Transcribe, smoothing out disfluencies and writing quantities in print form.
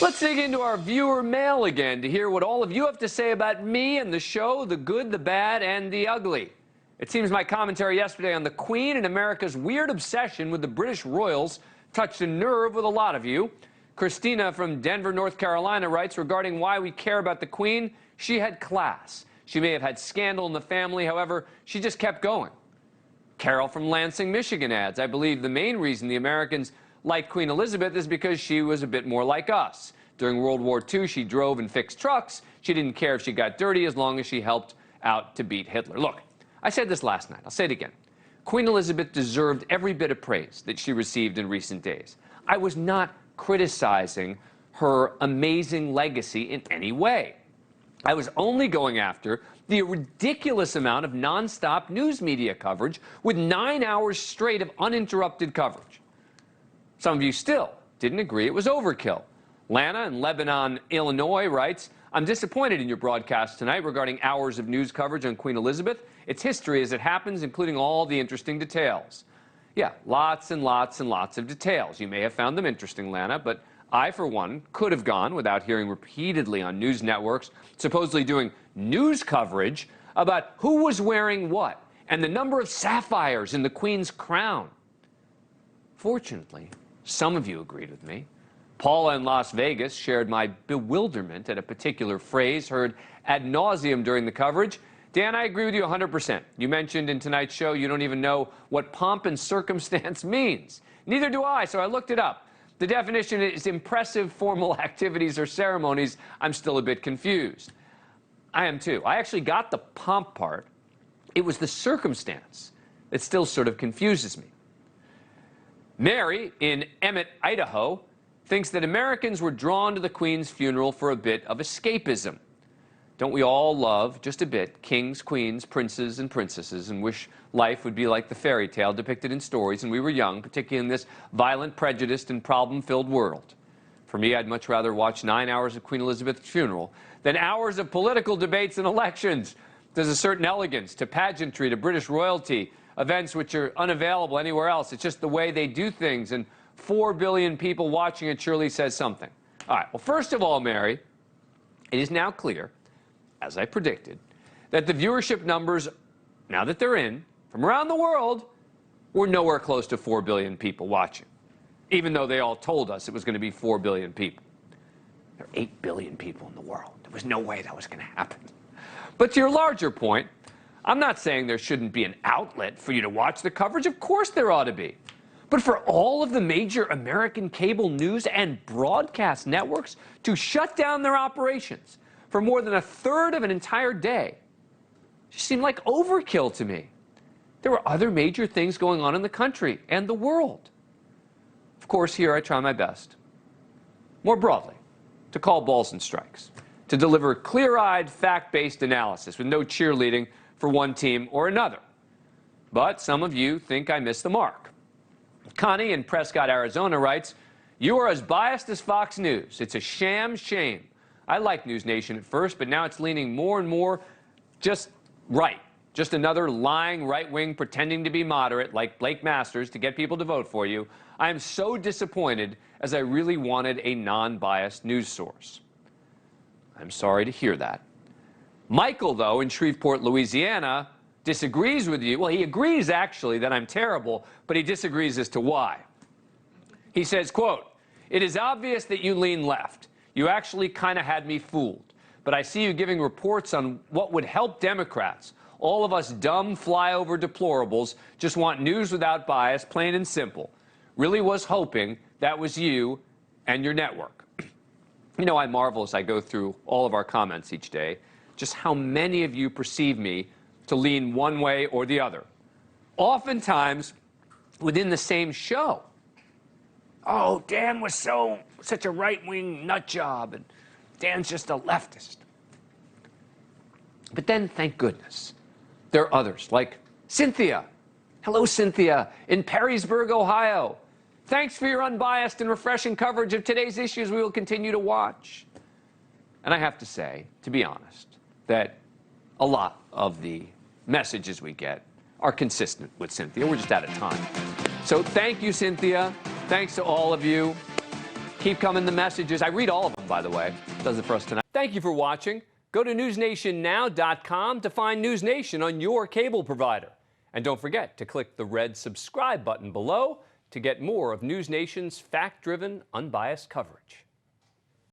Let's dig into our viewer mail again to hear what all of you have to say about me and the show, the good, the bad, and the ugly. It seems my commentary yesterday on the Queen and America's weird obsession with the British royals touched a nerve with a lot of you. Christina from Denver, North Carolina writes regarding why we care about the Queen, she had class. She may have had scandal in the family, however, she just kept going. Carol from Lansing, Michigan adds, I believe the main reason the Americans liked Queen Elizabeth is because she was a bit more like us. During World War II, she drove and fixed trucks. She didn't care if she got dirty as long as she helped out to beat Hitler. Look, I said this last night. I'll say it again. Queen Elizabeth deserved every bit of praise that she received in recent days. I was not criticizing her amazing legacy in any way. I was only going after the ridiculous amount of nonstop news media coverage with 9 hours straight of uninterrupted coverage. Some of you still didn't agree it was overkill. Lana in Lebanon, Illinois writes, I'm disappointed in your broadcast tonight regarding hours of news coverage on Queen Elizabeth. It's history as it happens, including all the interesting details. Yeah, lots and lots and lots of details. You may have found them interesting, Lana, but I, for one, could have gone without hearing repeatedly on news networks supposedly doing news coverage about who was wearing what and the number of sapphires in the Queen's crown. Fortunately, some of you agreed with me. Paula in Las Vegas shared my bewilderment at a particular phrase heard ad nauseum during the coverage. Dan, I agree with you 100%. You mentioned in tonight's show you don't even know what pomp and circumstance means. Neither do I, so I looked it up. The definition is impressive formal activities or ceremonies. I'm still a bit confused. I am too. I actually got the pomp part. It was the circumstance that still sort of confuses me. Mary in Emmett, Idaho, thinks that Americans were drawn to the Queen's funeral for a bit of escapism. Don't we all love, just a bit, kings, queens, princes, and princesses, and wish life would be like the fairy tale depicted in stories when we were young, particularly in this violent, prejudiced, and problem-filled world? For me, I'd much rather watch 9 hours of Queen Elizabeth's funeral than hours of political debates and elections. There's a certain elegance to pageantry, to British royalty, events which are unavailable anywhere else. It's just the way they do things, and 4 billion people watching it surely says something. All right, well, first of all, Mary, it is now clear, as I predicted, that the viewership numbers, now that they're in, from around the world, were nowhere close to 4 billion people watching, even though they all told us it was going to be 4 billion people. There are 8 billion people in the world. There was no way that was going to happen. But to your larger point, I'm not saying there shouldn't be an outlet for you to watch the coverage. Of course there ought to be. But for all of the major American cable news and broadcast networks to shut down their operations for more than a third of an entire day just seemed like overkill to me. There were other major things going on in the country and the world. Of course, here I try my best, more broadly, to call balls and strikes, to deliver clear-eyed, fact-based analysis with no cheerleading for one team or another. But some of you think I missed the mark. Connie in Prescott, Arizona writes, you are as biased as Fox News. It's a sham shame. I liked NewsNation at first, but now it's leaning more and more just right. Just another lying right wing pretending to be moderate like Blake Masters to get people to vote for you. I am so disappointed as I really wanted a non-biased news source. I'm sorry to hear that. Michael, though, in Shreveport, Louisiana, disagrees with you. Well, he agrees, actually, that I'm terrible, but he disagrees as to why. He says, quote, it is obvious that you lean left. You actually kind of had me fooled. But I see you giving reports on what would help Democrats. All of us dumb flyover deplorables just want news without bias, plain and simple. Really was hoping that was you and your network. You know, I marvel as I go through all of our comments each day, just how many of you perceive me to lean one way or the other. Oftentimes within the same show. Oh, Dan was such a right-wing nut job, and Dan's just a leftist. But then, thank goodness, there are others, like Cynthia. Hello, Cynthia, in Perrysburg, Ohio. Thanks for your unbiased and refreshing coverage of today's issues we will continue to watch. And I have to say, to be honest, that a lot of the messages we get are consistent with Cynthia. We're just out of time. So thank you, Cynthia. Thanks to all of you. Keep coming the messages. I read all of them, by the way. Does it for us tonight. Thank you for watching. Go to newsnationnow.com to find NewsNation on your cable provider. And don't forget to click the red subscribe button below to get more of NewsNation's fact-driven, unbiased coverage.